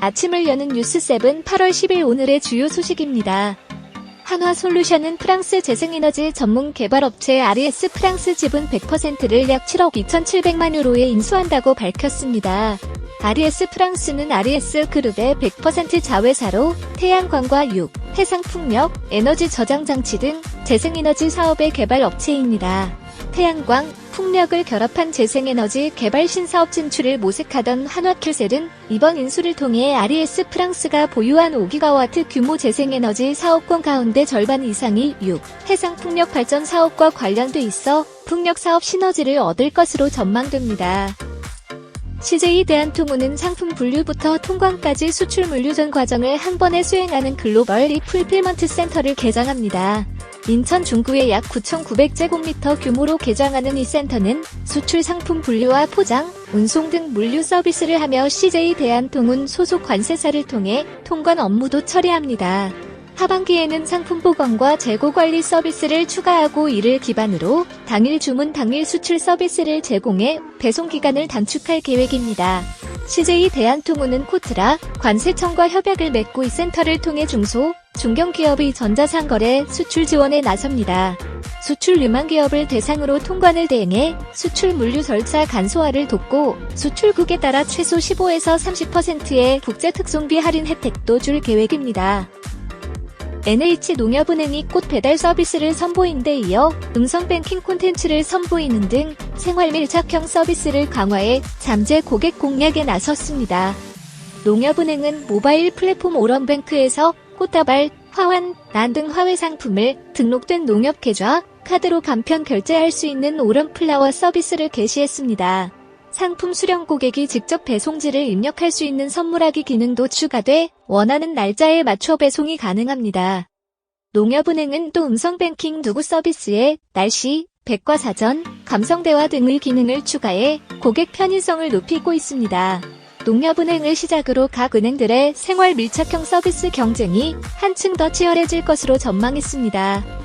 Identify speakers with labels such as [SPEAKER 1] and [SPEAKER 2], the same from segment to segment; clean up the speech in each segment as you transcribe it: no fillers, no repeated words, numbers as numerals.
[SPEAKER 1] 아침을 여는 뉴스7 8월 10일 오늘의 주요 소식입니다. 한화솔루션은 프랑스 재생에너지 전문 개발업체 RES 프랑스 지분 100%를 약 7억 2,700만 유로에 인수한다고 밝혔습니다. RES 프랑스는 RES 그룹의 100% 자회사로 태양광과 육, 해상풍력, 에너지 저장 장치 등 재생에너지 사업의 개발 업체입니다. 태양광, 풍력을 결합한 재생에너지 개발 신사업 진출을 모색하던 한화큐셀은 이번 인수를 통해 RES 프랑스가 보유한 5기가와트 규모 재생에너지 사업권 가운데 절반 이상이 육, 해상풍력 발전 사업과 관련돼 있어 풍력 사업 시너지를 얻을 것으로 전망됩니다. CJ 대한통운은 상품 분류부터 통관까지 수출 물류 전 과정을 한 번에 수행하는 글로벌 풀필먼트 센터를 개장합니다. 인천 중구에 약 9,900제곱미터 규모로 개장하는 이 센터는 수출 상품 분류와 포장, 운송 등 물류 서비스를 하며 CJ 대한통운 소속 관세사를 통해 통관 업무도 처리합니다. 하반기에는 상품 보관과 재고 관리 서비스를 추가하고 이를 기반으로 당일 주문 당일 수출 서비스를 제공해 배송 기간을 단축할 계획입니다. CJ 대한통운은 코트라, 관세청과 협약을 맺고 이 센터를 통해 중소, 중견기업의 전자상거래 수출 지원에 나섭니다. 수출 유망 기업을 대상으로 통관을 대행해 수출 물류 절차 간소화를 돕고 수출국에 따라 최소 15에서 30%의 국제특송비 할인 혜택도 줄 계획입니다. NH농협은행이 꽃 배달 서비스를 선보인 데 이어 음성뱅킹 콘텐츠를 선보이는 등 생활 밀착형 서비스를 강화해 잠재 고객 공략에 나섰습니다. 농협은행은 모바일 플랫폼 오런뱅크에서 꽃다발, 화환, 난 등 화훼 상품을 등록된 농협 계좌, 카드로 간편 결제할 수 있는 오런플라워 서비스를 개시했습니다. 상품 수령 고객이 직접 배송지를 입력할 수 있는 선물하기 기능도 추가돼 원하는 날짜에 맞춰 배송이 가능합니다. 농협은행은 또 음성뱅킹 누구 서비스에 날씨, 백과사전, 감성대화 등의 기능을 추가해 고객 편의성을 높이고 있습니다. 농협은행을 시작으로 각 은행들의 생활 밀착형 서비스 경쟁이 한층 더 치열해질 것으로 전망했습니다.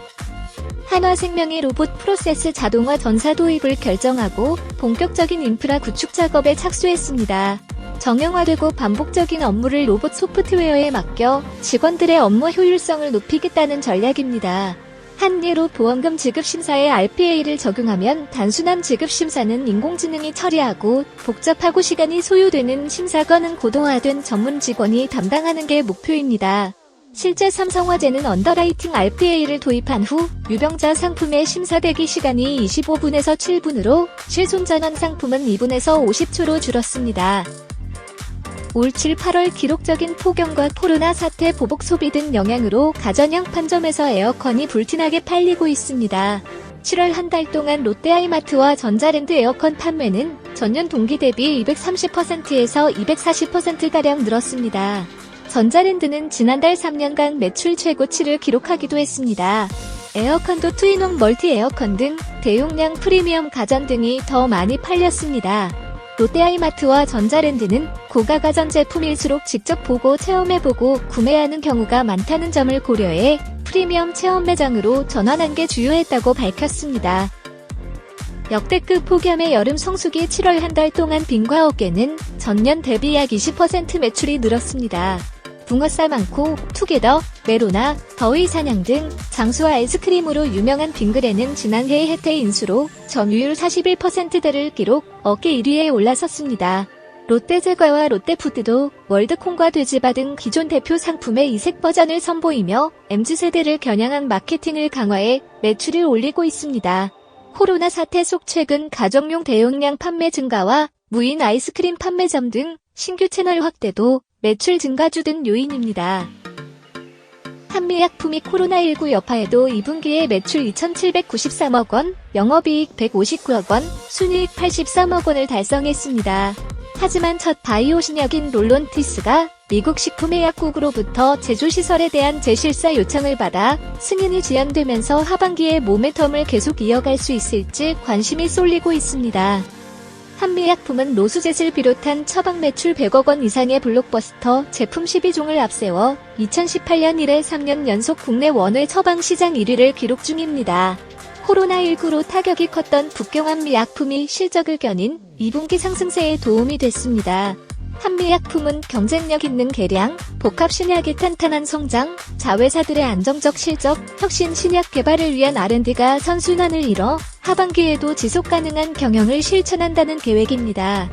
[SPEAKER 1] 한화생명이 로봇 프로세스 자동화 전사 도입을 결정하고 본격적인 인프라 구축 작업에 착수했습니다. 정형화되고 반복적인 업무를 로봇 소프트웨어에 맡겨 직원들의 업무 효율성을 높이겠다는 전략입니다. 한 예로 보험금 지급 심사에 RPA를 적용하면 단순한 지급 심사는 인공지능이 처리하고 복잡하고 시간이 소요되는 심사건은 고도화된 전문 직원이 담당하는 게 목표입니다. 실제 삼성화재는 언더라이팅 RPA를 도입한 후 유병자 상품의 심사 대기 시간이 25분에서 7분으로 실손 전환 상품은 2분에서 50초로 줄었습니다. 올 7, 8월 기록적인 폭염과 코로나 사태 보복 소비 등 영향으로 가전형 판점에서 에어컨이 불티나게 팔리고 있습니다. 7월 한 달 동안 롯데하이마트와 전자랜드 에어컨 판매는 전년 동기 대비 230%에서 240%가량 늘었습니다. 전자랜드는 지난달 3년간 매출 최고치를 기록하기도 했습니다. 에어컨도 투인원 멀티 에어컨 등 대용량 프리미엄 가전 등이 더 많이 팔렸습니다. 롯데하이마트와 전자랜드는 고가 가전제품일수록 직접 보고 체험해보고 구매하는 경우가 많다는 점을 고려해 프리미엄 체험 매장으로 전환한 게 주요했다고 밝혔습니다. 역대급 폭염의 여름 성수기 7월 한 달 동안 빙과 어게는 전년 대비 약 20% 매출이 늘었습니다. 붕어쌀 많고, 투게더, 메로나, 더위 사냥 등 장수와 아이스크림으로 유명한 빙그레는 지난해의 혜태 인수로 점유율 41%대를 기록 어깨 1위에 올라섰습니다. 롯데제과와 롯데푸드도 월드콩과 돼지바 등 기존 대표 상품의 이색 버전을 선보이며 MZ세대를 겨냥한 마케팅을 강화해 매출을 올리고 있습니다. 코로나 사태 속 최근 가정용 대용량 판매 증가와 무인 아이스크림 판매점 등 신규 채널 확대도 매출 증가주 등 요인입니다. 한미약품이 코로나19 여파에도 2분기에 매출 2,793억 원, 영업이익 159억 원, 순이익 83억 원을 달성했습니다. 하지만 첫 바이오 신약인 롤론티스가 미국 식품의약국으로부터 제조시설에 대한 재실사 요청을 받아 승인이 지연되면서 하반기에 모멘텀을 계속 이어갈 수 있을지 관심이 쏠리고 있습니다. 한미약품은 노수젯을 비롯한 처방 매출 100억 원 이상의 블록버스터 제품 12종을 앞세워 2018년 이래 3년 연속 국내 원외 처방 시장 1위를 기록 중입니다. 코로나19로 타격이 컸던 북경한미약품이 실적을 겨닌 2분기 상승세에 도움이 됐습니다. 한미약품은 경쟁력 있는 개량, 복합 신약의 탄탄한 성장, 자회사들의 안정적 실적, 혁신 신약 개발을 위한 R&D가 선순환을 이뤄 하반기에도 지속 가능한 경영을 실천한다는 계획입니다.